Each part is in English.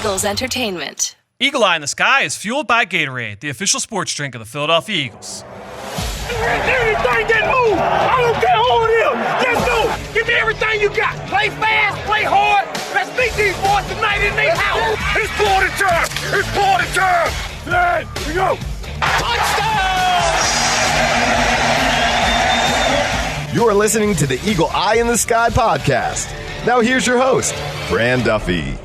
Eagles Entertainment. Eagle Eye in the Sky is fueled by Gatorade, the official sports drink of the Philadelphia Eagles. Anything that moves, I don't care who it is. Let's go. Give me everything you got. Play fast, play hard. Let's beat these boys tonight in their house. It's party time. It's party time. Hey, here we go. Touchdown! You are listening to the Eagle Eye in the Sky podcast. Now here's your host, Fran Duffy.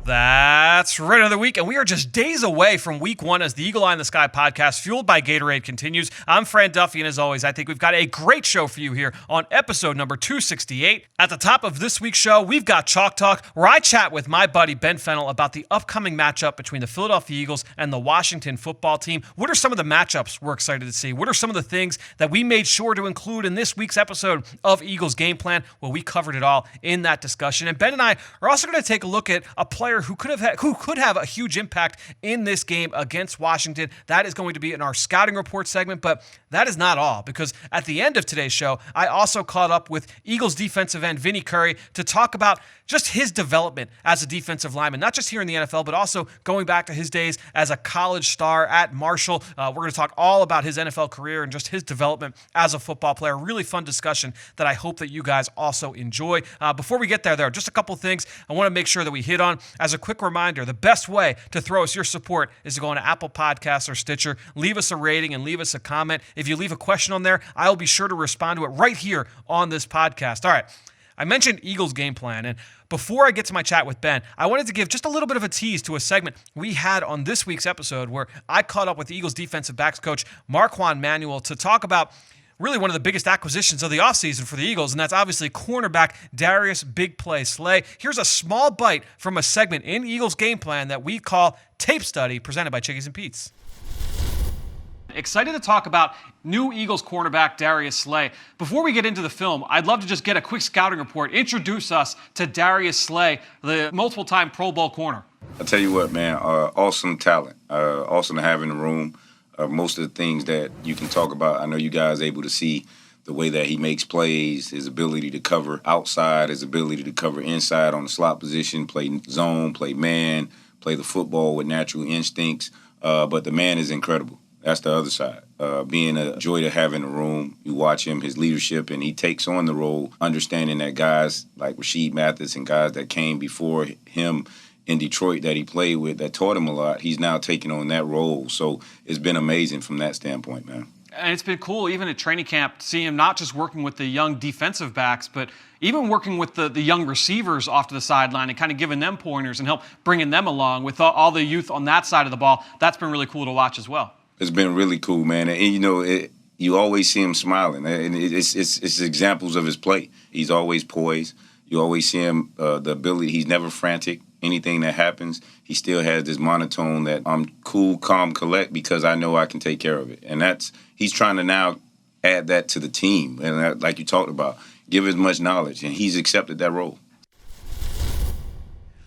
That's right, another week, and we are just days away from week one as the Eagle Eye in the Sky podcast, fueled by Gatorade, continues. I'm Fran Duffy, and as always, I think we've got a great show for you here on episode number 268. At the top of this week's show, we've got Chalk Talk, where I chat with my buddy Ben Fennell about the upcoming matchup between the Philadelphia Eagles and the Washington football team. What are some of the matchups we're excited to see? What are some of the things that we made sure to include in this week's episode of Eagles Game Plan? Well, we covered it all in that discussion, and Ben and I are also going to take a look at a player who could have a huge impact in this game against Washington. That is going to be in our scouting report segment, but that is not all, because at the end of today's show, I also caught up with Eagles defensive end Vinny Curry to talk about just his development as a defensive lineman, not just here in the NFL, but also going back to his days as a college star at Marshall. We're going to talk all about his NFL career and just his development as a football player. Really fun discussion that I hope that you guys also enjoy. Before we get there, just a couple things I want to make sure that we hit on. As a quick reminder, the best way to throw us your support is to go on to Apple Podcasts or Stitcher, leave us a rating and leave us a comment. If you leave a question on there, I will be sure to respond to it right here on this podcast. All right. I mentioned Eagles game plan, and before I get to my chat with Ben, I wanted to give just a little bit of a tease to a segment we had on this week's episode where I caught up with the Eagles defensive backs coach Marquand Manuel to talk about really one of the biggest acquisitions of the offseason for the Eagles, and that's obviously cornerback Darius Big Play Slay. Here's a small bite from a segment in Eagles game plan that we call Tape Study, presented by Chickies and Pete's. Excited to talk about new Eagles cornerback Darius Slay. Before we get into the film, I'd love to just get a quick scouting report. Introduce us to Darius Slay, the multiple-time Pro Bowl corner. I'll tell you what, man, awesome talent. Awesome to have in the room. Most of the things that you can talk about, I know you guys are able to see the way that he makes plays, his ability to cover outside, his ability to cover inside on the slot position, play zone, play man, play the football with natural instincts. But the man is incredible. That's the other side. Being a joy to have in the room. You watch him, his leadership, and he takes on the role, understanding that guys like Rasheed Mathis and guys that came before him in Detroit that he played with, that taught him a lot, he's now taking on that role. So it's been amazing from that standpoint, man. And it's been cool, even at training camp, to see him not just working with the young defensive backs, but even working with the young receivers off to the sideline and kind of giving them pointers and help bringing them along with all the youth on that side of the ball. That's been really cool to watch as well. It's been really cool, man. And you know, you always see him smiling. And it's examples of his play. He's always poised. You always see him, the ability, he's never frantic. Anything that happens, he still has this monotone that I'm cool, calm, collect because I know I can take care of it. And he's trying to now add that to the team. And that, like you talked about, give as much knowledge. And he's accepted that role.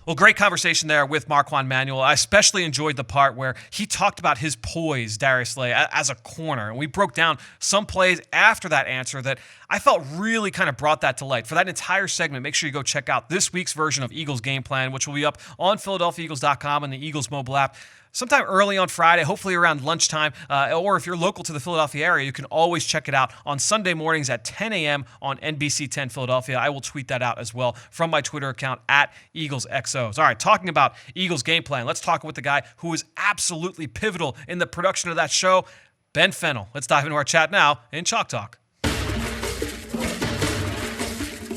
Well, great conversation there with Marquand Manuel. I especially enjoyed the part where he talked about his poise, Darius Slay, as a corner. And we broke down some plays after that answer that I felt really kind of brought that to light. For that entire segment, make sure you go check out this week's version of Eagles Game Plan, which will be up on PhiladelphiaEagles.com and the Eagles mobile app sometime early on Friday, hopefully around lunchtime, or if you're local to the Philadelphia area, you can always check it out on Sunday mornings at 10 a.m. on NBC 10 Philadelphia. I will tweet that out as well from my Twitter account at EaglesXOs. All right, talking about Eagles Game Plan, let's talk with the guy who is absolutely pivotal in the production of that show, Ben Fennell. Let's dive into our chat now in Chalk Talk.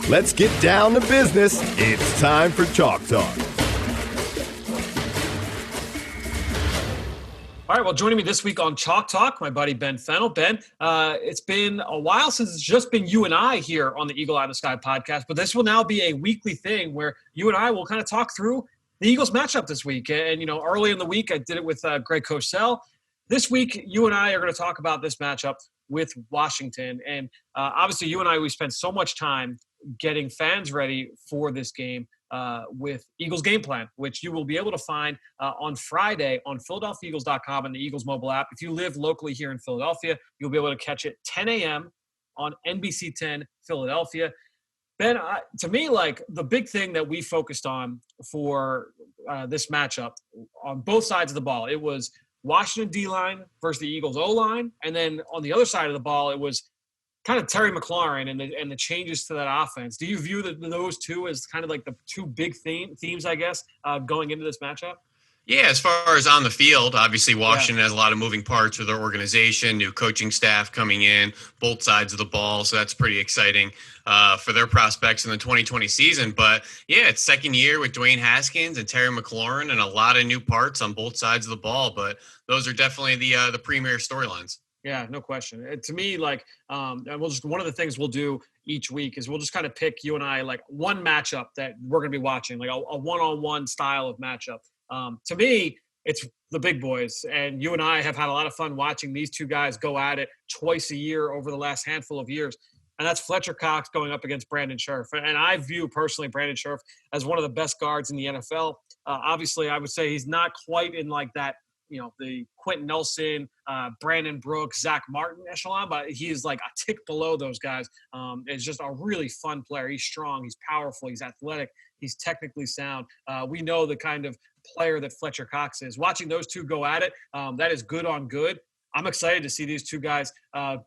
Let's get down to business. It's time for Chalk Talk. All right, well, joining me this week on Chalk Talk, my buddy Ben Fennell. Ben, it's been a while since it's just been you and I here on the Eagle Eye in the Sky podcast, but this will now be a weekly thing where you and I will kind of talk through the Eagles matchup this week. And, you know, early in the week, I did it with Greg Cosell. This week, you and I are going to talk about this matchup with Washington. And obviously, you and I, we spent so much time getting fans ready for this game with Eagles Game Plan, which you will be able to find on Friday on PhiladelphiaEagles.com and the Eagles mobile app. If you live locally here in Philadelphia, you'll be able to catch it 10 a.m. on NBC 10 Philadelphia. Ben, to me, like the big thing that we focused on for this matchup on both sides of the ball. It was Washington D-line versus the Eagles O-line. And then on the other side of the ball, it was kind of Terry McLaurin and the changes to that offense. Do you view those two as kind of like the two big themes, I guess, going into this matchup? Yeah, as far as on the field, obviously Washington has a lot of moving parts with their organization, new coaching staff coming in, both sides of the ball. So that's pretty exciting for their prospects in the 2020 season. But yeah, it's second year with Dwayne Haskins and Terry McLaurin and a lot of new parts on both sides of the ball. But those are definitely the premier storylines. Yeah, no question. To me, like, and one of the things we'll do each week is we'll just kind of pick, you and I, like one matchup that we're going to be watching, like a one-on-one style of matchup. To me, it's the big boys, and you and I have had a lot of fun watching these two guys go at it twice a year over the last handful of years. And that's Fletcher Cox going up against Brandon Scherff. And I view personally Brandon Scherff as one of the best guards in the NFL. Obviously, I would say he's not quite in like that, the Quentin Nelson, Brandon Brooks, Zach Martin echelon, but he is like a tick below those guys. Is just a really fun player. He's strong, he's powerful, he's athletic, he's technically sound. We know the kind of player that Fletcher Cox is. Watching those two go at it, that is good on good. I'm excited to see these two guys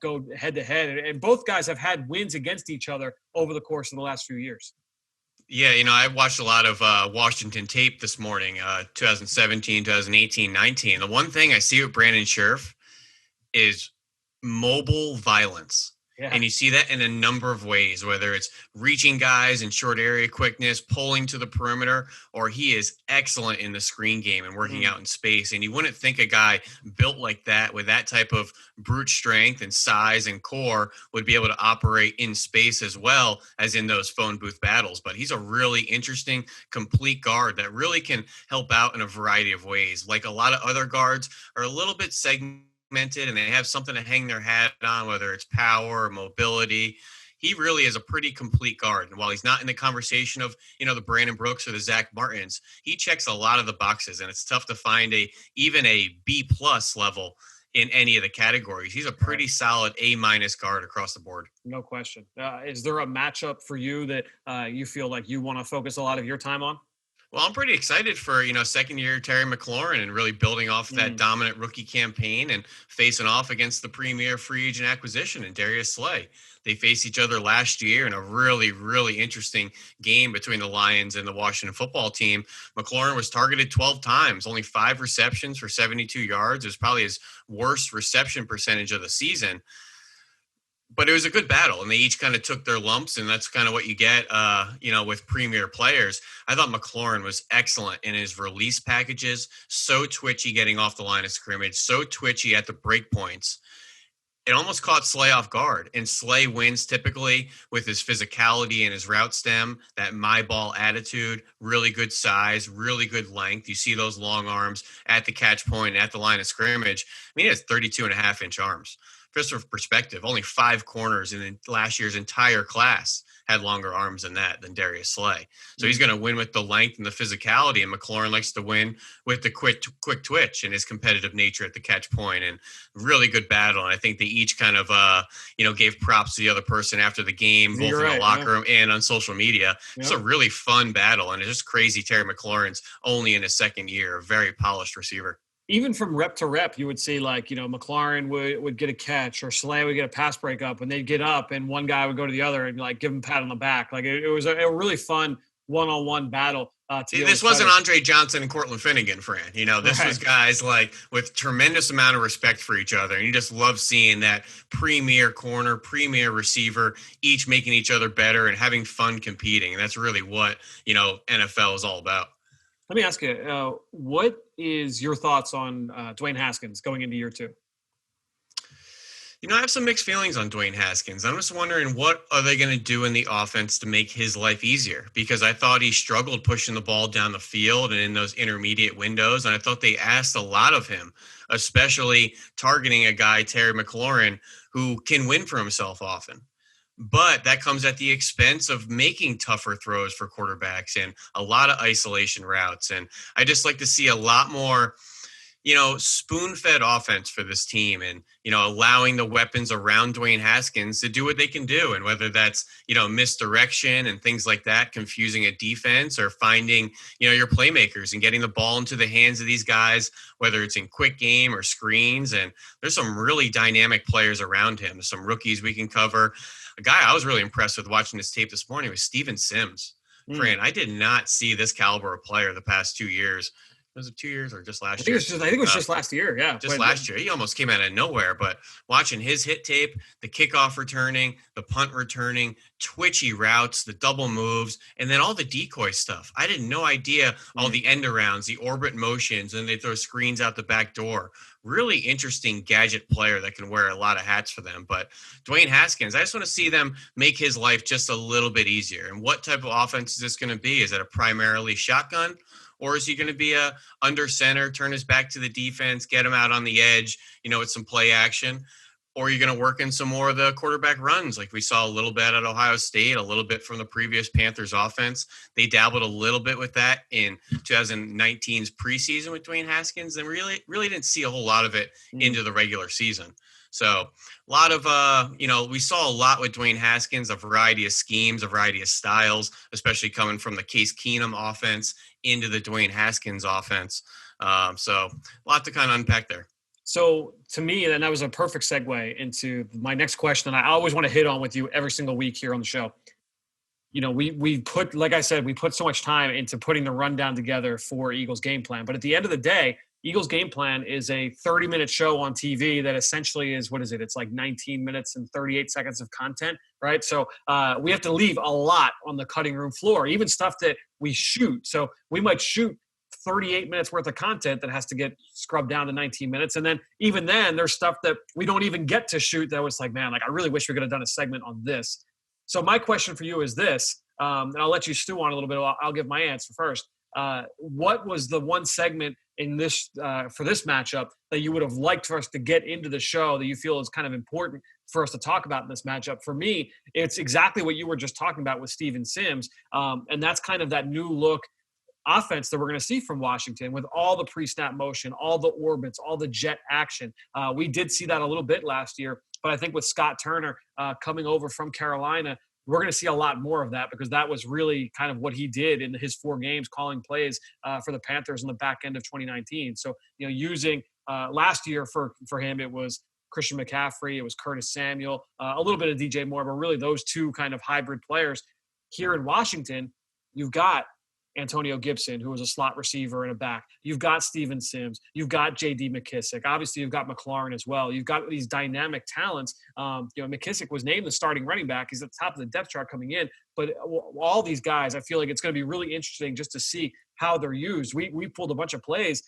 go head to head. And both guys have had wins against each other over the course of the last few years. Yeah, I watched a lot of Washington tape this morning, 2017, 2018, 19. The one thing I see with Brandon Scherff is mobile violence. Yeah. And you see that in a number of ways, whether it's reaching guys in short area quickness, pulling to the perimeter, or he is excellent in the screen game and working out in space. And you wouldn't think a guy built like that with that type of brute strength and size and core would be able to operate in space as well as in those phone booth battles. But he's a really interesting, complete guard that really can help out in a variety of ways. Like a lot of other guards are a little bit segmented and they have something to hang their hat on, whether it's power or mobility. He really is a pretty complete guard. And while he's not in the conversation of, the Brandon Brooks or the Zach Martins, he checks a lot of the boxes, and it's tough to find even a B+ level in any of the categories. He's a pretty solid A- guard across the board. No question. Is there a matchup for you that you feel like you want to focus a lot of your time on? Well, I'm pretty excited for, second-year Terry McLaurin and really building off that dominant rookie campaign and facing off against the premier free agent acquisition in Darius Slay. They faced each other last year in a really, really interesting game between the Lions and the Washington football team. McLaurin was targeted 12 times, only 5 receptions for 72 yards. It was probably his worst reception percentage of the season. But it was a good battle, and they each kind of took their lumps, and that's kind of what you get, with premier players. I thought McLaurin was excellent in his release packages, so twitchy getting off the line of scrimmage, so twitchy at the break points. It almost caught Slay off guard, and Slay wins typically with his physicality and his route stem, that my ball attitude, really good size, really good length. You see those long arms at the catch point, at the line of scrimmage. I mean, he has 32.5-inch arms. Just for perspective, only 5 corners in last year's entire class had longer arms than Darius Slay. So he's going to win with the length and the physicality, and McLaurin likes to win with the quick twitch and his competitive nature at the catch point, and really good battle. And I think they each kind of, gave props to the other person after the game, both in the locker room and on social media. It's a really fun battle, and it's just crazy. Terry McLaurin's only in his second year, a very polished receiver. Even from rep to rep, you would see McLaurin would get a catch or Slay would get a pass breakup, and they'd get up and one guy would go to the other and give him a pat on the back. It was a really fun one-on-one battle. This wasn't Andre Johnson and Cortland Finnegan, Fran. This was guys with tremendous amount of respect for each other. And you just love seeing that premier corner, premier receiver, each making each other better and having fun competing. And that's really what, NFL is all about. Let me ask you, what is your thoughts on Dwayne Haskins going into year 2? I have some mixed feelings on Dwayne Haskins. I'm just wondering, what are they going to do in the offense to make his life easier? Because I thought he struggled pushing the ball down the field and in those intermediate windows. And I thought they asked a lot of him, especially targeting a guy, Terry McLaurin, who can win for himself often. But that comes at the expense of making tougher throws for quarterbacks and a lot of isolation routes. And I just like to see a lot more, spoon-fed offense for this team and, allowing the weapons around Dwayne Haskins to do what they can do. And whether that's, misdirection and things like that, confusing a defense, or finding, your playmakers and getting the ball into the hands of these guys, whether it's in quick game or screens. And there's some really dynamic players around him, some rookies we can cover. A guy I was really impressed with watching this tape this morning was Steven Sims. Fran, I did not see this caliber of player the past 2 years. Was it 2 years or just last year? I think it was just last year. Yeah. Just last year. He almost came out of nowhere, but watching his hit tape, the kickoff returning, the punt returning, twitchy routes, the double moves, and then all the decoy stuff. I had no idea all the end arounds, the orbit motions, and they throw screens out the back door. Really interesting gadget player that can wear a lot of hats for them. But Dwayne Haskins, I just want to see them make his life just a little bit easier. And what type of offense is this going to be? Is it a primarily shotgun? Or is he going to be a under center, turn his back to the defense, get him out on the edge, with some play action? Or are you going to work in some more of the quarterback runs like we saw a little bit at Ohio State, a little bit from the previous Panthers offense? They dabbled a little bit with that in 2019's preseason with Dwayne Haskins and really didn't see a whole lot of it into the regular season. So a lot of, we saw a lot with Dwayne Haskins, a variety of schemes, a variety of styles, especially coming from the Case Keenum offense into the Dwayne Haskins offense. So a lot to kind of unpack there. So to me, and that was a perfect segue into my next question. And I always want to hit on with you every single week here on the show. We put, like I said, we put so much time into putting the rundown together for Eagles game plan. But at the end of the day, Eagles game plan is a 30-minute show on TV that essentially is, it's like 19 minutes and 38 seconds of content, right? So we have to leave a lot on the cutting room floor, even stuff that we shoot. So we might shoot 38 minutes worth of content that has to get scrubbed down to 19 minutes. And then even then there's stuff that we don't even get to shoot that was like, man, I really wish we could have done a segment on this. So my question for you is this, and I'll let you stew on a little bit. I'll give my answer first. What was the one segment in this for this matchup that you would have liked for us to get into the show that you feel is kind of important for us to talk about in this matchup? For me, it's exactly what you were just talking about with Steven Sims. And that's kind of that new look offense that we're going to see from Washington with all the pre-snap motion, all the orbits, all the jet action. We did see that a little bit last year, but I think with Scott Turner coming over from Carolina, we're going to see a lot more of that because that was really kind of what he did in his 4 games calling plays for the Panthers in the back end of 2019. So, using last year for him, it was Christian McCaffrey, it was Curtis Samuel, a little bit of DJ Moore, but really those two kind of hybrid players. Here in Washington, you've got Antonio Gibson, who was a slot receiver and a back. You've got Steven Sims. You've got J.D. McKissick. Obviously, you've got McLaurin as well. You've got these dynamic talents. McKissick was named the starting running back. He's at the top of the depth chart coming in. But all these guys, I feel like it's going to be really interesting just to see how they're used. We pulled a bunch of plays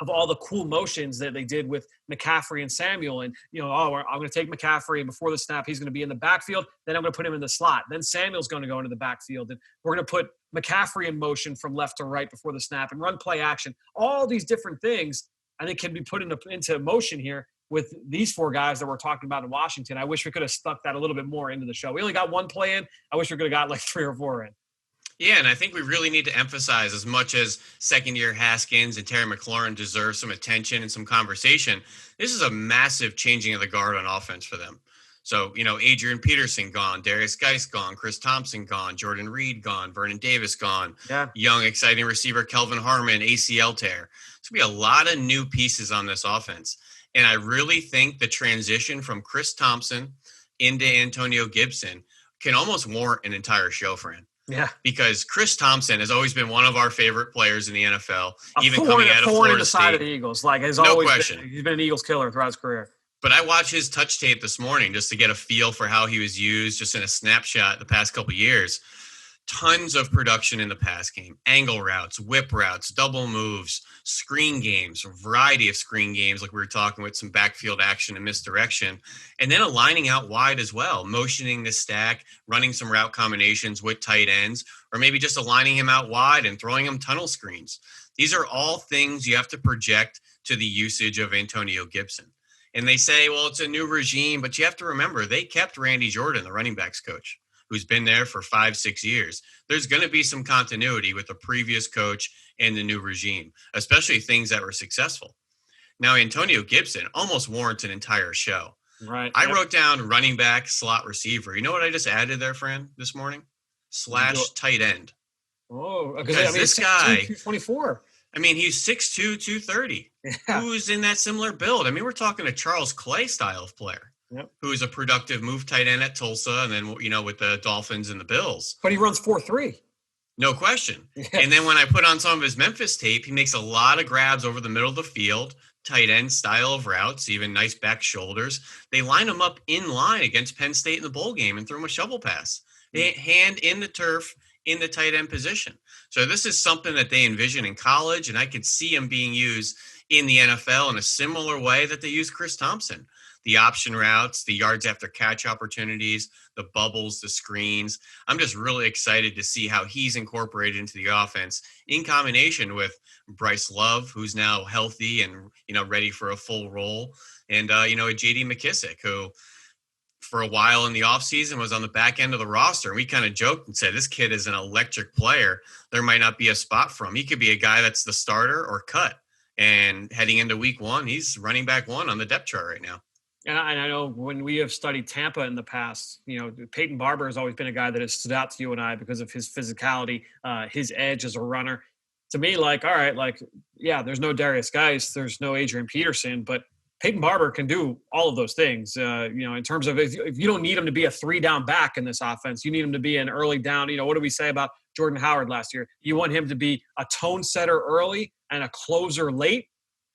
of all the cool motions that they did with McCaffrey and Samuel. And, I'm going to take McCaffrey, and before the snap, he's going to be in the backfield. Then I'm going to put him in the slot. Then Samuel's going to go into the backfield. And we're going to put McCaffrey in motion from left to right before the snap and run play action. All these different things, I think, can be put into motion here with these 4 guys that we're talking about in Washington. I wish we could have stuck that a little bit more into the show. We only got 1 play in. I wish we could have got like 3 or 4 in. Yeah, and I think we really need to emphasize, as much as second-year Haskins and Terry McLaurin deserve some attention and some conversation, this is a massive changing of the guard on offense for them. So, Adrian Peterson gone, Darius Geis gone, Chris Thompson gone, Jordan Reed gone, Vernon Davis gone, young, exciting receiver Kelvin Harmon, ACL tear. It's going to be a lot of new pieces on this offense. And I really think the transition from Chris Thompson into Antonio Gibson can almost warrant an entire show, Fran. Yeah, because Chris Thompson has always been one of our favorite players in the NFL, even coming out of Florida in the State. Side of the Eagles, he's been an Eagles killer throughout his career. But I watched his touch tape this morning just to get a feel for how he was used just in a snapshot the past couple of years. Tons of production in the pass game, angle routes, whip routes, double moves, screen games, a variety of screen games like we were talking with some backfield action and misdirection, and then aligning out wide as well, motioning the stack, running some route combinations with tight ends, or maybe just aligning him out wide and throwing him tunnel screens. These are all things you have to project to the usage of Antonio Gibson. And they say, well, it's a new regime, but you have to remember they kept Randy Jordan, the running backs coach, who's been there for 5-6 years. There's going to be some continuity with the previous coach and the new regime, especially things that were successful. Now, Antonio Gibson almost warrants an entire show. Right. I wrote down running back, slot receiver. You know what I just added there, Fran, this morning? / tight end. Oh, because this guy, 24. I mean, he's 6'2", 230. Yeah. Who's in that similar build? I mean, we're talking a Charles Clay style of player. Yep. Who is a productive move tight end at Tulsa and then, with the Dolphins and the Bills. But he runs 4.3. No question. Yeah. And then when I put on some of his Memphis tape, he makes a lot of grabs over the middle of the field, tight end style of routes, even nice back shoulders. They line him up in line against Penn State in the bowl game and throw him a shovel pass. Hand in the turf in the tight end position. So this is something that they envision in college, and I could see him being used in the NFL in a similar way that they use Chris Thompson. The option routes, the yards after catch opportunities, the bubbles, the screens. I'm just really excited to see how he's incorporated into the offense in combination with Bryce Love, who's now healthy and, ready for a full role. And, a J.D. McKissick, who for a while in the offseason was on the back end of the roster. And we kind of joked and said, this kid is an electric player. There might not be a spot for him. He could be a guy that's the starter or cut. And heading into week 1, he's running back 1 on the depth chart right now. And I know when we have studied Tampa in the past, Peyton Barber has always been a guy that has stood out to you and I because of his physicality, his edge as a runner. To me, all right, there's no Darius Geis, there's no Adrian Peterson, but Peyton Barber can do all of those things, in terms of if you don't need him to be a 3-down back in this offense, you need him to be an early down. What do we say about Jordan Howard last year? You want him to be a tone setter early and a closer late.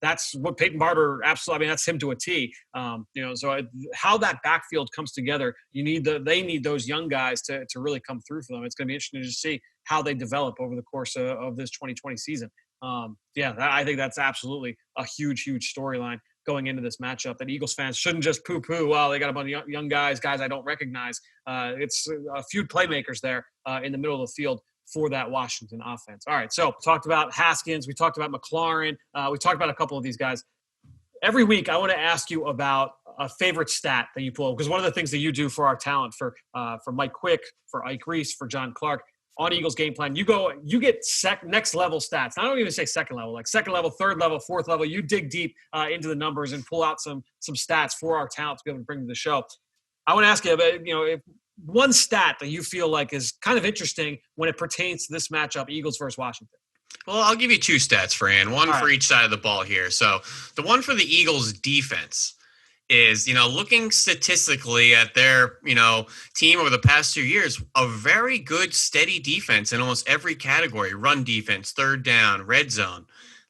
That's what Peyton Barber absolutely. That's him to a T. So how that backfield comes together, they need those young guys to really come through for them. It's going to be interesting to see how they develop over the course of this 2020 season. I think that's absolutely a huge storyline going into this matchup that Eagles fans shouldn't just poo-poo. Well, they got a bunch of young guys I don't recognize. It's a few playmakers there in the middle of the field for that Washington offense. All right, so talked about Haskins. We talked about McLaurin. We talked about a couple of these guys. Every week, I want to ask you about a favorite stat that you pull, because one of the things that you do for our talent, for Mike Quick, for Ike Reese, for John Clark, on Eagles Game Plan, you get next level stats. I don't even say second level, like second level, third level, fourth level. You dig deep into the numbers and pull out some stats for our talent to be able to bring to the show. I want to ask you about, if one stat that you feel like is kind of interesting when it pertains to this matchup, Eagles versus Washington. Well, I'll give you 2 stats, Fran, one All for right. each side of the ball here. So the one for the Eagles defense is, looking statistically at their, team over the past 2 years, a very good, steady defense in almost every category: run defense, third down, red zone.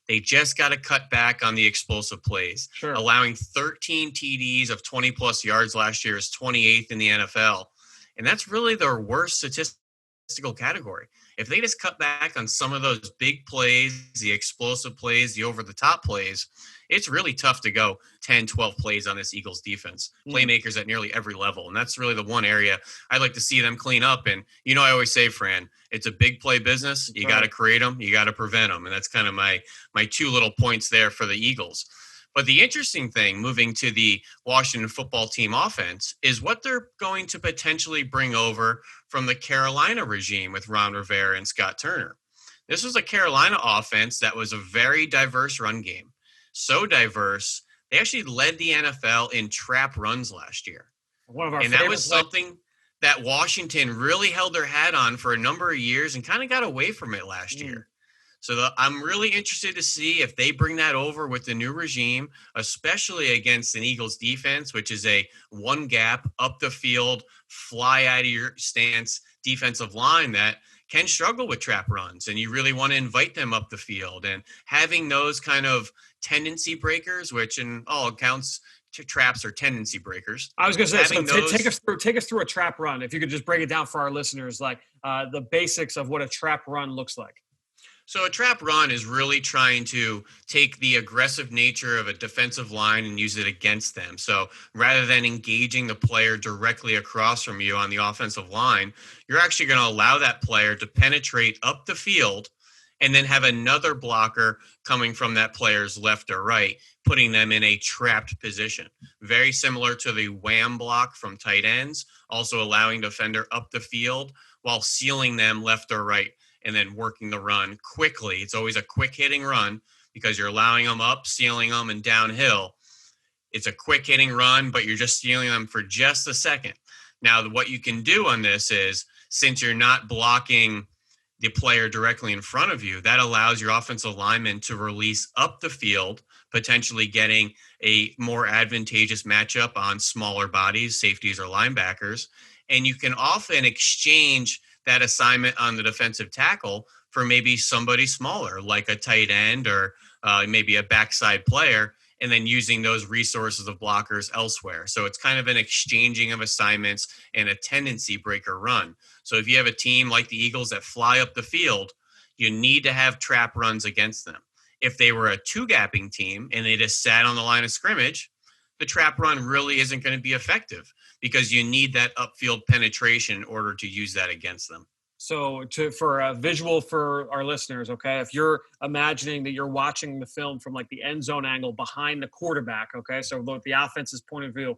They just got to cut back on the explosive plays. Sure. Allowing 13 TDs of 20-plus yards last year is 28th in the NFL. And that's really their worst statistical category. If they just cut back on some of those big plays, the explosive plays, the over-the-top plays, it's really tough to go 10, 12 plays on this Eagles defense. Playmakers at nearly every level. And that's really the one area I'd like to see them clean up. And, I always say, Fran, it's a big play business. You got to create them. You got to prevent them. And that's kind of my 2 little points there for the Eagles. But the interesting thing, moving to the Washington football team offense, is what they're going to potentially bring over from the Carolina regime with Ron Rivera and Scott Turner. This was a Carolina offense that was a very diverse run game. So diverse, they actually led the NFL in trap runs last year. And that was something that Washington really held their hat on for a number of years and kind of got away from it last year. So I'm really interested to see if they bring that over with the new regime, especially against an Eagles defense, which is a one gap, up the field, fly out of your stance defensive line that can struggle with trap runs. And you really want to invite them up the field. And having those kind of tendency breakers, which in all accounts, traps are tendency breakers. I was going to say, so take us through a trap run. If you could just break it down for our listeners, like the basics of what a trap run looks like. So a trap run is really trying to take the aggressive nature of a defensive line and use it against them. So rather than engaging the player directly across from you on the offensive line, you're actually going to allow that player to penetrate up the field and then have another blocker coming from that player's left or right, putting them in a trapped position. Very similar to the wham block from tight ends, also allowing the defender up the field while sealing them left or right and then working the run quickly. It's always a quick hitting run because you're allowing them up, sealing them, and downhill. It's a quick hitting run, but you're just sealing them for just a second. Now, what you can do on this is, since you're not blocking the player directly in front of you, that allows your offensive lineman to release up the field, potentially getting a more advantageous matchup on smaller bodies, safeties or linebackers. And you can often exchange that assignment on the defensive tackle for maybe somebody smaller, like a tight end or maybe a backside player, and then using those resources of blockers elsewhere. So it's kind of an exchanging of assignments and a tendency breaker run. So if you have a team like the Eagles that fly up the field, you need to have trap runs against them. If they were a two-gapping team and they just sat on the line of scrimmage, the trap run really isn't going to be effective because you need that upfield penetration in order to use that against them. So for a visual for our listeners, okay, if you're imagining that you're watching the film from like the end zone angle behind the quarterback, okay, so look, the offense's point of view,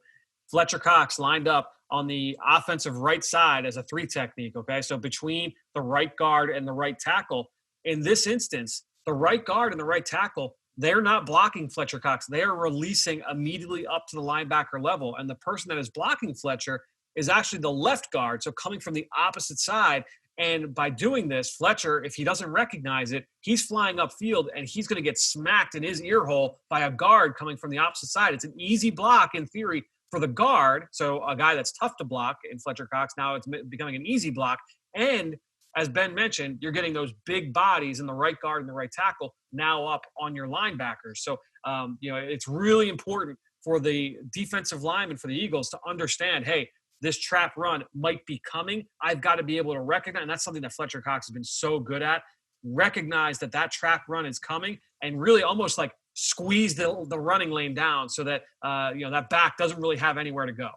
Fletcher Cox lined up on the offensive right side as a 3 technique, okay, so between the right guard and the right tackle. In this instance, the right guard and the right tackle, they're not blocking Fletcher Cox. They are releasing immediately up to the linebacker level, and the person that is blocking Fletcher is actually the left guard, so coming from the opposite side. And by doing this, Fletcher, if he doesn't recognize it, he's flying upfield and he's going to get smacked in his ear hole by a guard coming from the opposite side. It's an easy block in theory for the guard. So a guy that's tough to block in Fletcher Cox, now it's becoming an easy block. And as Ben mentioned, you're getting those big bodies in the right guard and the right tackle now up on your linebackers. So, it's really important for the defensive lineman for the Eagles to understand, hey, this trap run might be coming. I've got to be able to recognize, and that's something that Fletcher Cox has been so good at, recognize that trap run is coming and really almost like squeeze the running lane down so that, that back doesn't really have anywhere to go.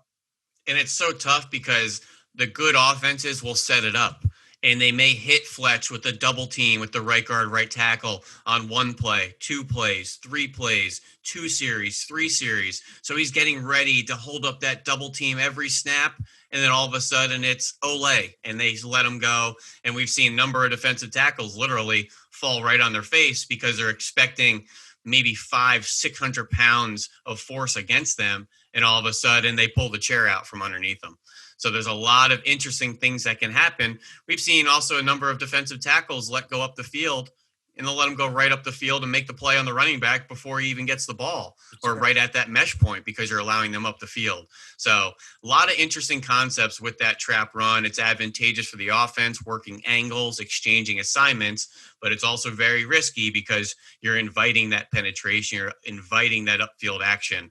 And it's so tough because the good offenses will set it up. And they may hit Fletch with a double team with the right guard, right tackle on 1 play, 2 plays, 3 plays, 2 series, 3 series. So he's getting ready to hold up that double team every snap. And then all of a sudden it's Olay and they let him go. And we've seen a number of defensive tackles literally fall right on their face because they're expecting maybe 500-600 pounds of force against them. And all of a sudden they pull the chair out from underneath them. So there's a lot of interesting things that can happen. We've seen also a number of defensive tackles let go up the field, and they'll let him go right up the field and make the play on the running back before he even gets the ball or right at that mesh point because you're allowing them up the field. So a lot of interesting concepts with that trap run. It's advantageous for the offense, working angles, exchanging assignments, but it's also very risky because you're inviting that penetration, you're inviting that upfield action,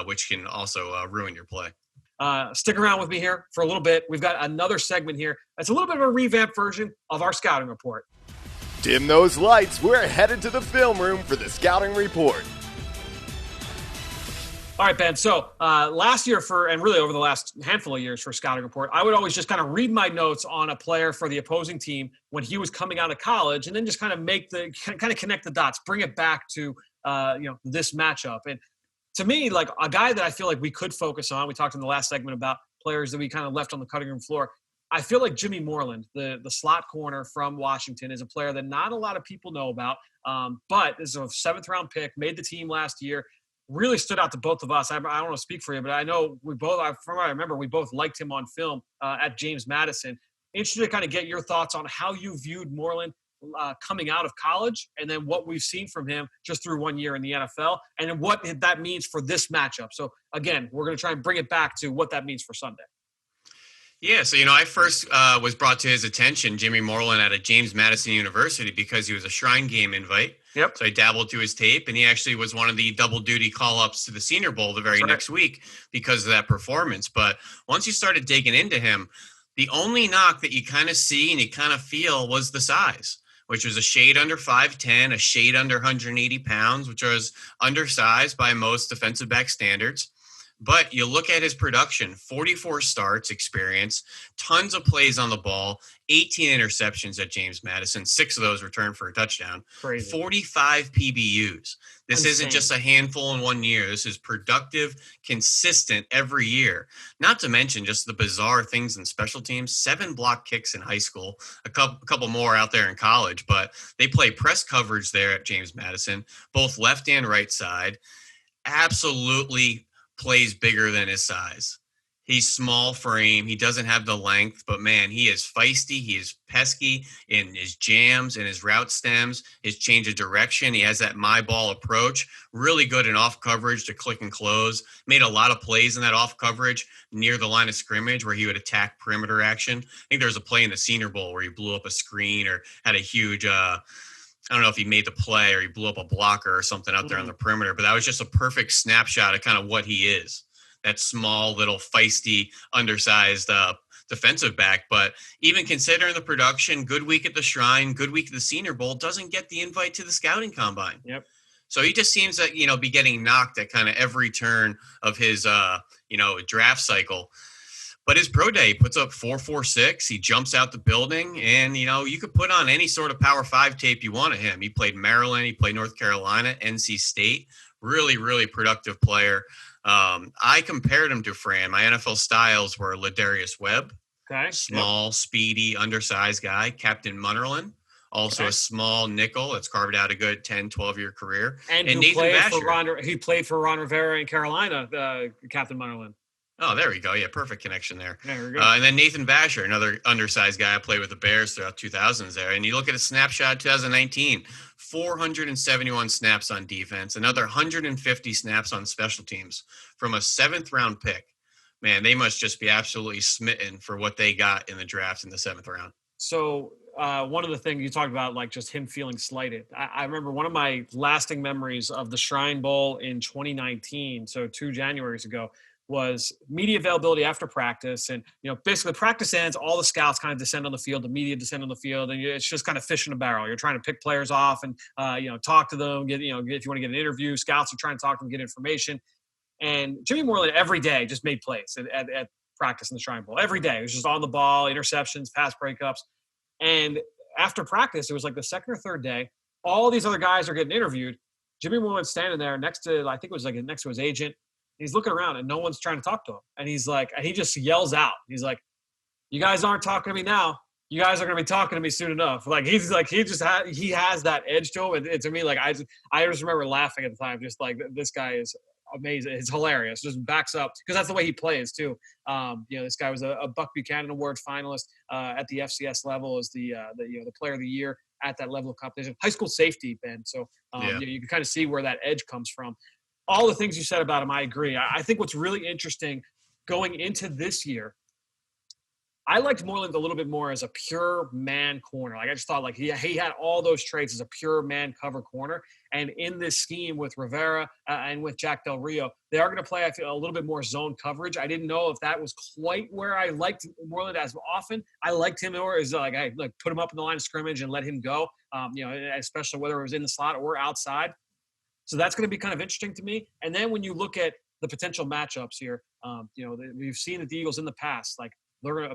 which can also ruin your play. Stick around with me here for a little bit. We've got another segment here. It's a little bit of a revamped version of our scouting report. Dim those lights. We're headed to the film room for the scouting report. All right, Ben. So last year and really over the last handful of years for scouting report, I would always just kind of read my notes on a player for the opposing team when he was coming out of college and then just kind of connect the dots, bring it back to, this matchup. And to me, like a guy that I feel like we could focus on, we talked in the last segment about players that we kind of left on the cutting room floor. I feel like Jimmy Moreland, the slot corner from Washington, is a player that not a lot of people know about, but is a 7th-round pick, made the team last year, really stood out to both of us. I don't want to speak for you, but I know from what I remember, we both liked him on film at James Madison. Interested to kind of get your thoughts on how you viewed Moreland coming out of college, and then what we've seen from him just through 1 year in the NFL, and what that means for this matchup. So again, we're going to try and bring it back to what that means for Sunday. Yeah, so, I first was brought to his attention, Jimmy Moreland, at a James Madison University because he was a Shrine Game invite. Yep. So I dabbled through his tape, and he actually was one of the double duty call-ups to the Senior Bowl the very next week because of that performance. But once you started digging into him, the only knock that you kind of see and you kind of feel was the size, which was a shade under 5'10", a shade under 180 pounds, which was undersized by most defensive back standards. But you look at his production, 44 starts experience, tons of plays on the ball, 18 interceptions at James Madison, 6 of those returned for a touchdown, Crazy. 45 PBUs. This isn't Insane. just a handful in one year. This is productive, consistent every year. Not to mention just the bizarre things in special teams, 7 block kicks in high school, a couple more out there in college, but they play press coverage there at James Madison, both left and right side. Absolutely plays bigger than his size. He's small frame. He doesn't have the length, but man, he is feisty. He is pesky in his jams and his route stems, his change of direction. He has that my ball approach, really good in off coverage to click and close. Made a lot of plays in that off coverage near the line of scrimmage where he would attack perimeter action. I think there was a play in the Senior Bowl where he blew up a screen or had a huge, I don't know if he made the play or he blew up a blocker or something out there on the perimeter, but that was just a perfect snapshot of kind of what he is. That small, little, feisty, undersized defensive back. But even considering the production, good week at the Shrine, good week at the Senior Bowl, doesn't get the invite to the scouting combine. Yep. So he just seems to, be getting knocked at kind of every turn of his, draft cycle. But his pro day, he puts up 4.46. He jumps out the building, and, you could put on any sort of Power 5 tape you want of him. He played Maryland. He played North Carolina, NC State. Really, really productive player. I compared him to Fran. My NFL styles were Ladarius Webb, Okay. small, speedy, undersized guy. Captain Munnerlin, also a small nickel that's carved out a good 10, 12-year career. And Nathan who played Vasher. for he played for Ron Rivera in Carolina, Captain Munnerlin. Oh, there we go. Yeah, perfect connection there. There we go. And then Nathan Vasher, another undersized guy I played with the Bears throughout 2000s there. And you look at a snapshot 2019, 471 snaps on defense, another 150 snaps on special teams from a 7th-round pick. Man, they must just be absolutely smitten for what they got in the draft in the 7th round. So one of the things you talked about, like just him feeling slighted. I remember one of my lasting memories of the Shrine Bowl in 2019, so 2 Januaries ago, was media availability after practice. And, basically practice ends, all the scouts kind of descend on the field, the media descend on the field, and it's just kind of fish in a barrel. You're trying to pick players off and, talk to them, if you want to get an interview, scouts are trying to talk to them, get information. And Jimmy Moreland every day just made plays at practice in the Shrine Bowl. Every day. It was just on the ball, interceptions, pass breakups. And after practice, it was like the 2nd or 3rd day, all these other guys are getting interviewed. Jimmy Moreland's standing there next to, I think it was like next to his agent. He's looking around and no one's trying to talk to him. And he's like, he just yells out. He's like, "You guys aren't talking to me now. You guys are going to be talking to me soon enough." Like, he has that edge to him. And to me, like, I just remember laughing at the time, just like, this guy is amazing. It's hilarious. Just backs up because that's the way he plays too. This guy was a Buck Buchanan Award finalist at the FCS level as the player of the year at that level of competition. High school safety, Ben. So you can kind of see where that edge comes from. All the things you said about him, I agree. I think what's really interesting going into this year, I liked Moreland a little bit more as a pure man corner. Like, I just thought like he had all those traits as a pure man cover corner. And in this scheme with Rivera and with Jack Del Rio, they are going to play, I feel, a little bit more zone coverage. I didn't know if that was quite where I liked Moreland as often. I liked him more as like, hey, look, put him up in the line of scrimmage and let him go, especially whether it was in the slot or outside. So that's going to be kind of interesting to me. And then when you look at the potential matchups here, we've seen that the Eagles in the past, like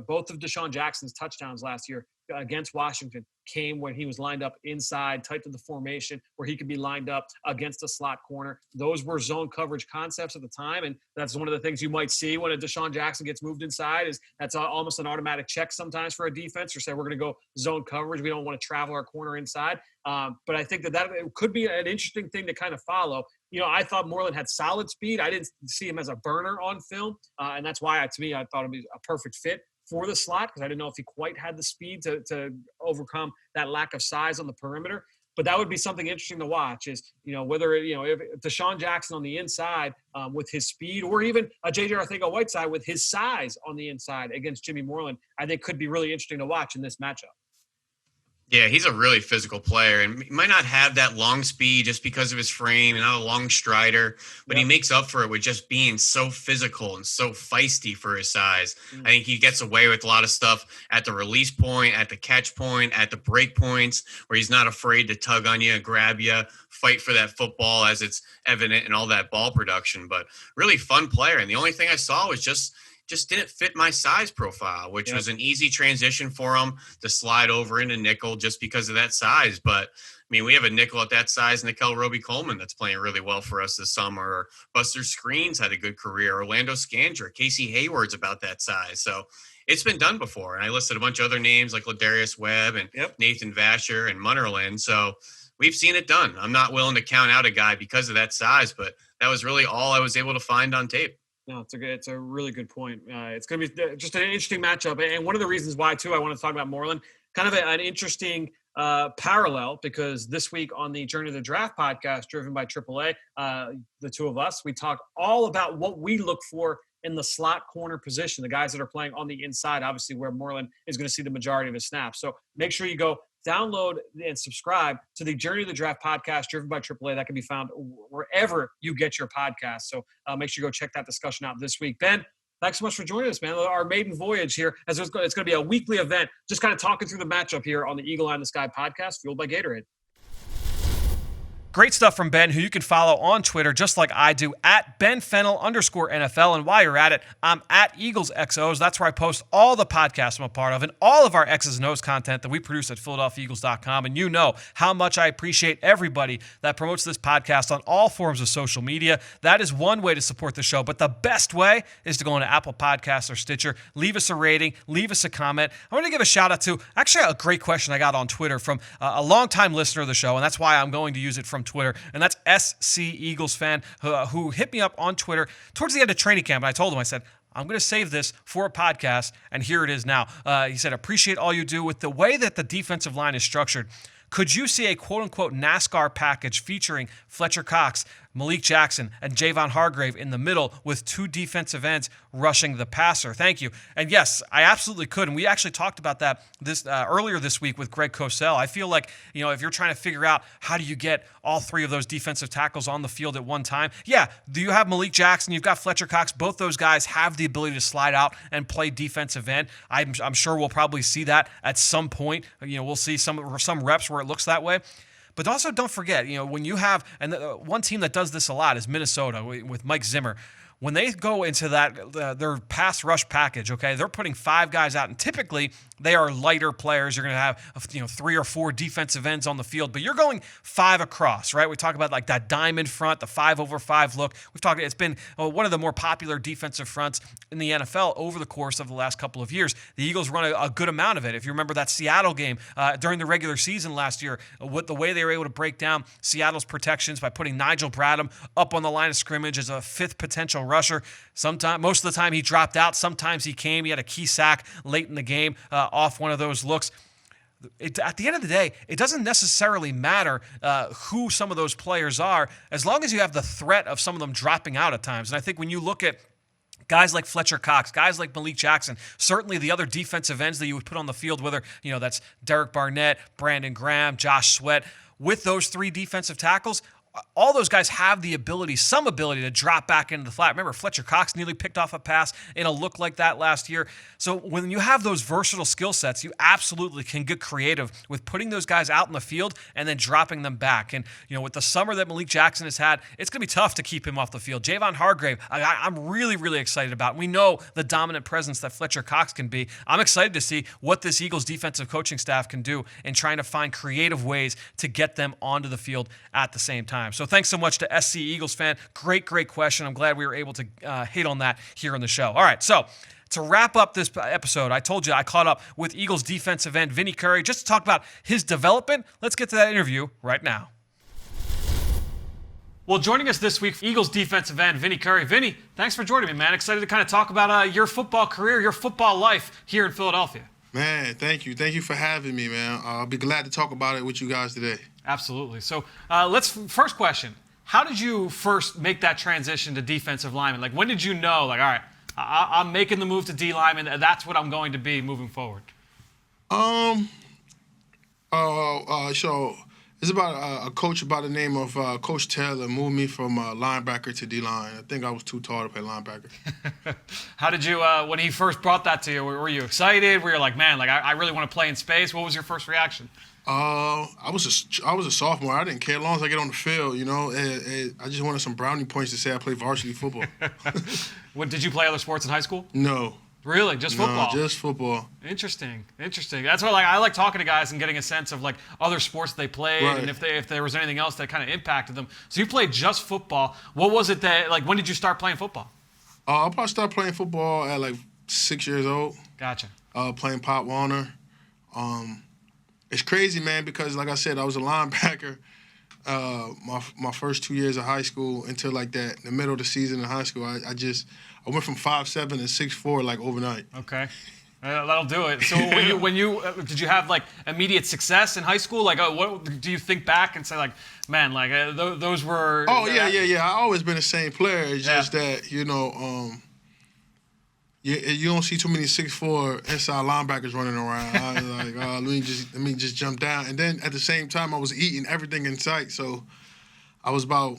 both of Deshaun Jackson's touchdowns last year against Washington came when he was lined up inside, tight to the formation, where he could be lined up against a slot corner. Those were zone coverage concepts at the time, and that's one of the things you might see when a Deshaun Jackson gets moved inside. Is that's almost an automatic check sometimes for a defense, or say we're going to go zone coverage. We don't want to travel our corner inside. But I think that it could be an interesting thing to kind of follow. I thought Moreland had solid speed. I didn't see him as a burner on film, and that's why, to me, I thought it'd be a perfect fit for the slot, because I didn't know if he quite had the speed to overcome that lack of size on the perimeter. But that would be something interesting to watch, is, whether, if Deshaun Jackson on the inside with his speed, or even a J.J. Arcega-Whiteside with his size on the inside against Jimmy Moreland, I think could be really interesting to watch in this matchup. Yeah, he's a really physical player, and he might not have that long speed just because of his frame and not a long strider, but he makes up for it with just being so physical and so feisty for his size. I think he gets away with a lot of stuff at the release point, at the catch point, at the break points, where he's not afraid to tug on you, grab you, fight for that football as it's evident in all that ball production. But really fun player. And the only thing I saw was just didn't fit my size profile, which was an easy transition for him to slide over into nickel just because of that size. But I mean, we have a nickel at that size, Nickel Roby-Coleman, that's playing really well for us this summer. Or Buster Screens had a good career. Orlando Scandra, Casey Hayward's about that size. So it's been done before. And I listed a bunch of other names like Ladarius Webb and Nathan Vasher and Munnerlin. So we've seen it done. I'm not willing to count out a guy because of that size, but that was really all I was able to find on tape. No, it's a really good point. It's going to be just an interesting matchup. And one of the reasons why, too, I want to talk about Moreland, kind of an interesting parallel, because this week on the Journey to the Draft podcast, driven by AAA, the two of us, we talk all about what we look for in the slot corner position, the guys that are playing on the inside, obviously where Moreland is going to see the majority of his snaps. So make sure you go download and subscribe to the Journey to the Draft podcast driven by AAA. That can be found wherever you get your podcast. So make sure you go check that discussion out this week. Ben, thanks so much for joining us, man. Our maiden voyage here, as it's going to be a weekly event, just kind of talking through the matchup here on the Eagle Eye in the Sky podcast, fueled by Gatorade. Great stuff from Ben, who you can follow on Twitter, just like I do, at Ben Fennell _NFL. And while you're at it, I'm at Eagles XOs. That's where I post all the podcasts I'm a part of and all of our X's and O's content that we produce at PhiladelphiaEagles.com. And you know how much I appreciate everybody that promotes this podcast on all forms of social media. That is one way to support the show. But the best way is to go into Apple Podcasts or Stitcher, leave us a rating, leave us a comment. I want to give a shout out to actually a great question I got on Twitter from a longtime listener of the show, and that's why I'm going to use it from Twitter, and that's SC Eagles fan who hit me up on Twitter towards the end of training camp. And I told him, I said, I'm going to save this for a podcast, and here it is now. He said, appreciate all you do with the way that the defensive line is structured. Could you see a quote-unquote NASCAR package featuring Fletcher Cox, Malik Jackson, and Javon Hargrave in the middle with two defensive ends rushing the passer? Thank you. And yes, I absolutely could. And we actually talked about that earlier this week with Greg Cosell. I feel like, if you're trying to figure out how do you get all three of those defensive tackles on the field at one time, do you have Malik Jackson? You've got Fletcher Cox. Both those guys have the ability to slide out and play defensive end. I'm sure we'll probably see that at some point. We'll see some reps where it looks that way. But also don't forget, when you have, and one team that does this a lot is Minnesota with Mike Zimmer. When they go into that their pass rush package, okay, they're putting five guys out, and typically they are lighter players. You're going to have 3 or 4 defensive ends on the field, but you're going 5 across, right? We talk about like that diamond front, the 5-over-5 look. It's been one of the more popular defensive fronts in the NFL over the course of the last couple of years. The Eagles run a good amount of it. If you remember that Seattle game during the regular season last year, the way they were able to break down Seattle's protections by putting Nigel Bradham up on the line of scrimmage as a 5th potential rusher. Most of the time he dropped out. Sometimes he came. He had a key sack late in the game off one of those looks. At the end of the day, it doesn't necessarily matter who some of those players are, as long as you have the threat of some of them dropping out at times. And I think when you look at guys like Fletcher Cox, guys like Malik Jackson, certainly the other defensive ends that you would put on the field, whether that's Derek Barnett, Brandon Graham, Josh Sweat, with those 3 defensive tackles, all those guys have some ability to drop back into the flat. Remember, Fletcher Cox nearly picked off a pass in a look like that last year. So when you have those versatile skill sets, you absolutely can get creative with putting those guys out in the field and then dropping them back. And, with the summer that Malik Jackson has had, it's going to be tough to keep him off the field. Javon Hargrave, I'm really, really excited about. We know the dominant presence that Fletcher Cox can be. I'm excited to see what this Eagles defensive coaching staff can do in trying to find creative ways to get them onto the field at the same time. So thanks so much to SC Eagles fan. Great question. I'm glad we were able to hit on that here on the show. All right, so to wrap up this episode, I told you I caught up with Eagles defensive end Vinny Curry just to talk about his development. Let's get to that interview right now. Well, joining us this week, Eagles defensive end Vinny Curry. Vinny, thanks for joining me, man. Excited to kind of talk about your football career, your football life here in Philadelphia. Man, thank you. Thank you for having me, man. I'll be glad to talk about it with you guys today. Absolutely. So first question, how did you first make that transition to defensive lineman? Like, when did you know, all right, I'm making the move to D lineman, that's what I'm going to be moving forward? So it's about a coach by the name of Coach Taylor moved me from linebacker to D-line. I think I was too tall to play linebacker. How did you, when he first brought that to you, were you excited? Were you like, man, like I really want to play in space? What was your first reaction? I was a sophomore. I didn't care as long as I get on the field. I just wanted some brownie points to say I played varsity football. What, did you play other sports in high school? No. Really, just football? No, just football. Interesting. That's why I like talking to guys and getting a sense of like other sports they played and if there was anything else that kind of impacted them. So you played just football. What was it that when did you start playing football? I probably started playing football at like 6 years old. Gotcha. Playing Pop Warner. It's crazy, man, because like I said, I was a linebacker my first 2 years of high school until like that in the middle of the season in high school. I went from 5'7" to 6'4" like overnight. Okay. That'll do it. So when you did you have like immediate success in high school? Like, what do you think back and say like, man, like those were? Oh yeah. I always been the same player. It's just that you don't see too many 6'4" inside linebackers running around. I was like, let me just jump down. And then at the same time, I was eating everything in sight. So I was about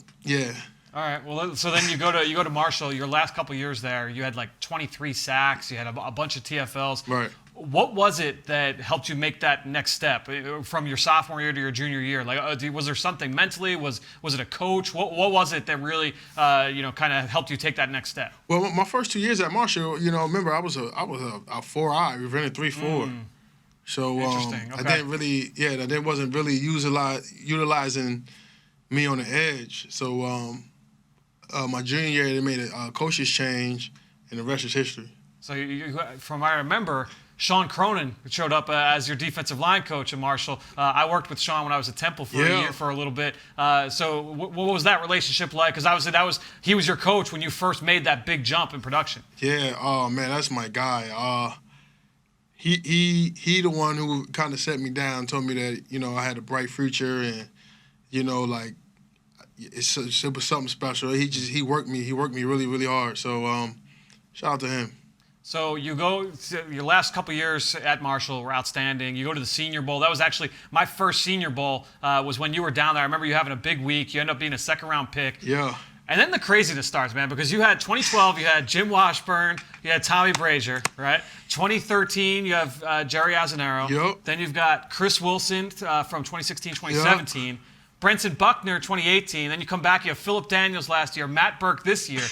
All right. Well, so then you go to Marshall. Your last couple years there, you had like 23 sacks. You had a bunch of TFLs. Right. What was it that helped you make that next step from your sophomore year to your junior year? Like, was there something mentally? Was it a coach? What was it that really kind of helped you take that next step? Well, my first 2 years at Marshall, remember I was a 4-eye. We ran a 3-4. So interesting. Okay. I didn't really, that wasn't really utilizing me on the edge. So my junior year, they made a coach's change, and the rest is history. So from what I remember, Sean Cronin showed up as your defensive line coach at Marshall. I worked with Sean when I was at Temple for a year, for a little bit. So what was that relationship like? Because he was your coach when you first made that big jump in production. Yeah. Oh man, that's my guy. He the one who kind of set me down, told me that I had a bright future, and like it was something special. He worked me really really hard. So shout out to him. So you go to your last couple years at Marshall were outstanding. You go to the Senior Bowl. That was actually my first Senior Bowl was when you were down there. I remember you having a big week. You ended up being a second-round pick. Yeah. And then the craziness starts, man, because you had 2012, you had Jim Washburn, you had Tommy Brazier, right? 2013, you have Jerry Azzanaro. Yep. Then you've got Chris Wilson from 2016, 2017. Yep. Brenton Buckner, 2018. Then you come back, you have Philip Daniels last year, Matt Burke this year.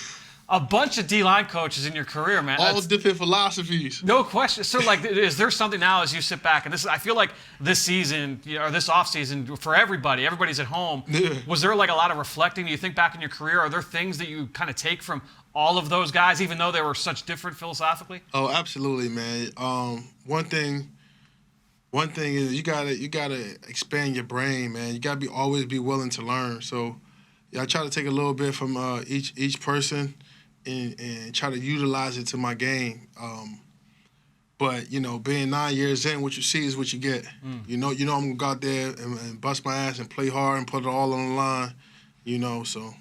A bunch of D-line coaches in your career, man. All different philosophies. No question. So, like, is there something now as you sit back, and I feel like this season, or this offseason, for everybody's at home, was there, like, a lot of reflecting? Do you think back in your career, are there things that you kind of take from all of those guys, even though they were such different philosophically? Oh, absolutely, man. One thing is you gotta expand your brain, man. You gotta always be willing to learn. So, I try to take a little bit from each person. And try to utilize it to my game. But, being 9 years in, what you see is what you get. I'm going to go out there and bust my ass and play hard and put it all on the line, so.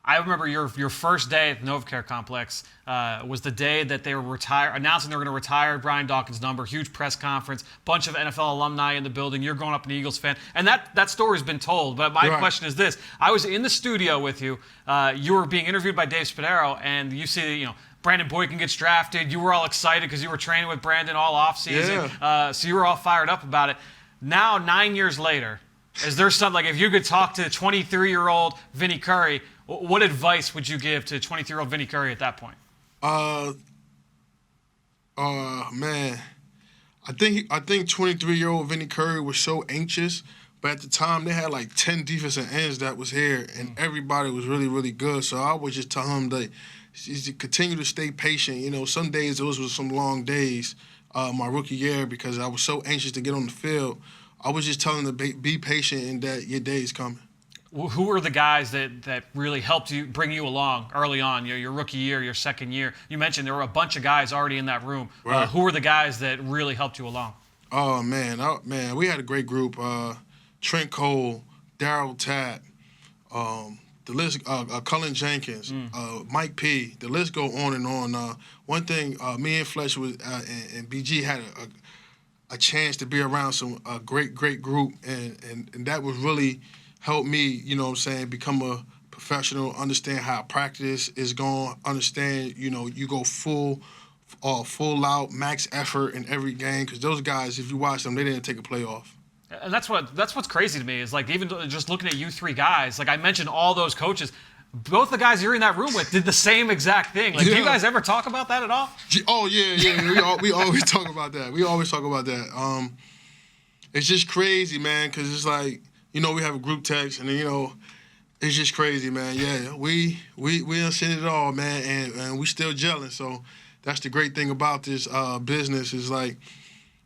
I remember your first day at the NovaCare Complex was the day that they were announcing they were going to retire Brian Dawkins' number. Huge press conference, bunch of NFL alumni in the building. You're growing up an Eagles fan, and that story's been told. But my question is this: I was in the studio with you. You were being interviewed by Dave Spadaro, and you see, Brandon Boykin gets drafted. You were all excited because you were training with Brandon all offseason. So you were all fired up about it. Now, 9 years later, is there something like if you could talk to 23-year-old Vinny Curry? What advice would you give to 23-year-old Vinny Curry at that point? Man, I think 23-year-old Vinny Curry was so anxious, but at the time they had like 10 defensive ends that was here, and everybody was really, really good. So I would just tell him to continue to stay patient. Some days those were some long days, my rookie year, because I was so anxious to get on the field. I was just telling him to be patient and that your day is coming. Who were the guys that really helped you bring you along early on, your rookie year, your second year? You mentioned there were a bunch of guys already in that room. Right. Who were the guys that really helped you along? Oh, man, we had a great group. Trent Cole, Darryl Tapp, the list, Cullen Jenkins, Mike P. The list go on and on. One thing, me and Fletch and BG had a chance to be around a great group, and that would really help me, you know what I'm saying, become a professional, understand how practice is going, understand, you know, you go full out, max effort in every game, because those guys, if you watch them, they didn't take a play off. And that's what's crazy to me is like even just looking at you three guys, like I mentioned all those coaches, both the guys you're in that room with did the same exact thing. Like, do you guys ever talk about that at all? Oh, yeah. We always talk about that. It's just crazy, man, because it's like, you know, we have a group text, and then, you know, it's just crazy, man. Yeah, we done seen it all, man, and we still gelling. So that's the great thing about this business is, like,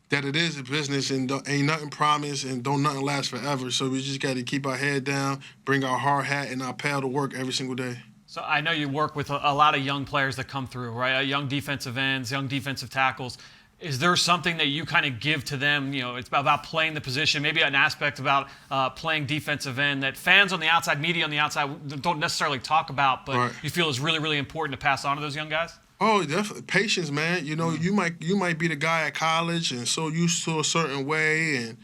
that it is a business and ain't nothing promised and don't nothing last forever. So we just got to keep our head down, bring our hard hat and our paddle to work every single day. So I know you work with a lot of young players that come through, right? Young defensive ends, young defensive tackles. Is there something that you kind of give to them? You know, it's about playing the position, maybe an aspect about playing defensive end that fans on the outside, media on the outside don't necessarily talk about, but you feel is really, really important to pass on to those young guys? Oh, definitely. Patience, man. You know, you might be the guy at college and so used to a certain way, and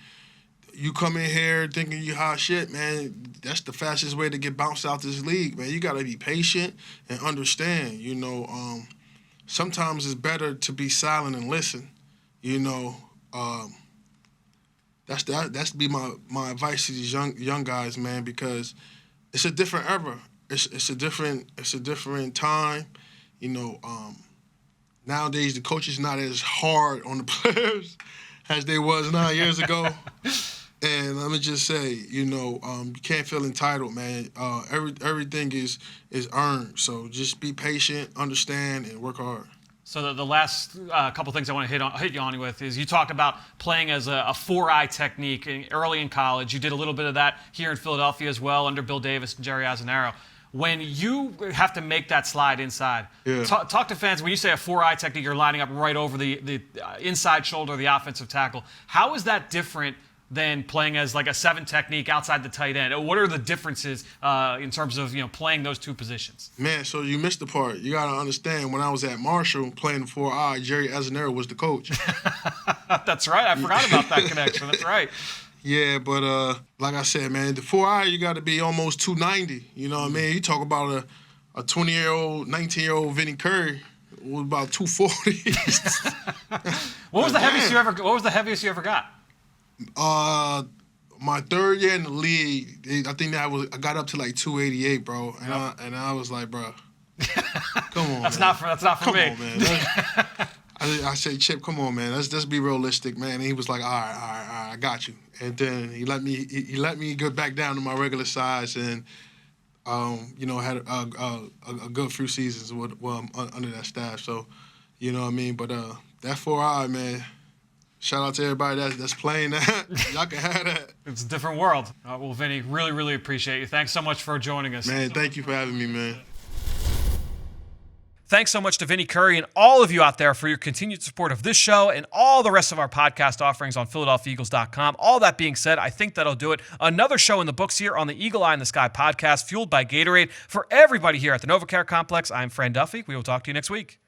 you come in here thinking you hot shit, man. That's the fastest way to get bounced out this league, man. You got to be patient and understand. You know, sometimes it's better to be silent and listen. You know, that's be my advice to these young guys, man, because it's a different era. It's a different time. You know, nowadays the coaches not as hard on the players as they was 9 years ago. And let me just say, you know, you can't feel entitled, man. Everything is earned. So just be patient, understand, and work hard. So the last couple things I want to hit you on with is you talked about playing as a 4-eye technique early in college. You did a little bit of that here in Philadelphia as well under Bill Davis and Jerry Azzanaro. When you have to make that slide inside, talk to fans. When you say a 4-eye technique, you're lining up right over the inside shoulder of the offensive tackle. How is that different than playing as like a 7 technique outside the tight end? What are the differences in terms of, you know, playing those two positions? Man, so you missed the part. You got to understand, when I was at Marshall playing the 4-eye, Jerry Azzanaro was the coach. That's right. I forgot about that connection. That's right. Yeah, but like I said, man, the 4-eye, you got to be almost 290. You know what I mean? You talk about a 20-year-old, 19-year-old Vinny Curry was about 240. What was the heaviest you ever got? My third year in the league, I think I got up to like 288, bro, and I was like, bro, come on, that's man. not for me. Come on, man. I said, Chip, come on, man. Let's be realistic, man. And he was like, all right, I got you. And then he let me get back down to my regular size, and you know, had a good few seasons under that staff. So, you know what I mean. But that 4-eye, man. Shout out to everybody that's playing that. Y'all can have that. It's a different world. Well, Vinny, really, really appreciate you. Thanks so much for joining us. Man, thank you for having me, man. Thanks so much to Vinny Curry and all of you out there for your continued support of this show and all the rest of our podcast offerings on PhiladelphiaEagles.com. All that being said, I think that'll do it. Another show in the books here on the Eagle Eye in the Sky podcast, fueled by Gatorade. For everybody here at the NovaCare Complex, I'm Fran Duffy. We will talk to you next week.